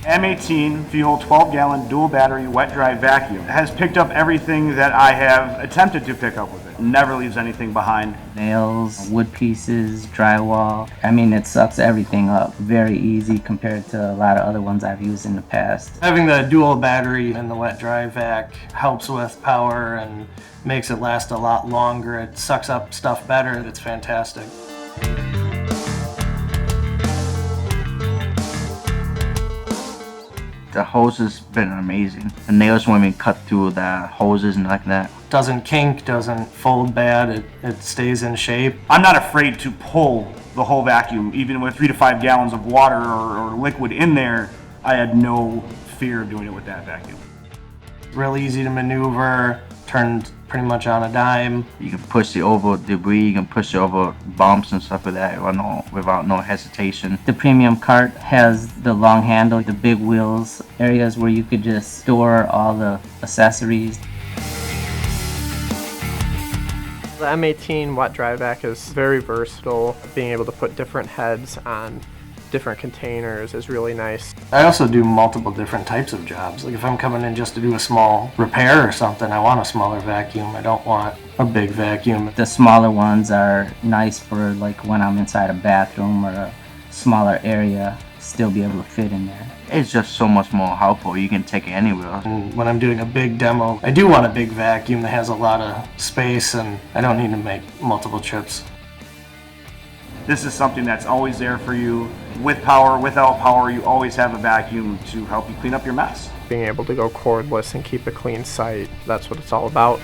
M18 fuel 12-gallon dual battery wet dry vacuum has picked up everything that I have attempted to pick up with it. Never leaves anything behind. Nails, wood pieces, drywall. I mean, it sucks everything up. Very easy compared to a lot of other ones I've used in the past. Having the dual battery and the wet dry vac helps with power and makes it last a lot longer. It sucks up stuff better. It's fantastic. The hose has been amazing. The nails won't even cut through the hoses and like that. Doesn't kink, doesn't fold bad, it stays in shape. I'm not afraid to pull the whole vacuum, even with 3 to 5 gallons of water or liquid in there. I had no fear of doing it with that vacuum. Real easy to maneuver, turns pretty much on a dime. You can push it over debris, you can push it over bumps and stuff like that without no hesitation. The premium cart has the long handle, the big wheels, areas where you could just store all the accessories. The M18 wet dry vac is very versatile. Being able to put different heads on different containers is really nice. I also do multiple different types of jobs. Like if I'm coming in just to do a small repair or something, I want a smaller vacuum. I don't want a big vacuum. The smaller ones are nice for like when I'm inside a bathroom or a smaller area, still be able to fit in there. It's just so much more helpful. You can take it anywhere. And when I'm doing a big demo, I do want a big vacuum that has a lot of space and I don't need to make multiple trips. This is something that's always there for you. With power, without power, you always have a vacuum to help you clean up your mess. Being able to go cordless and keep a clean site, that's what it's all about.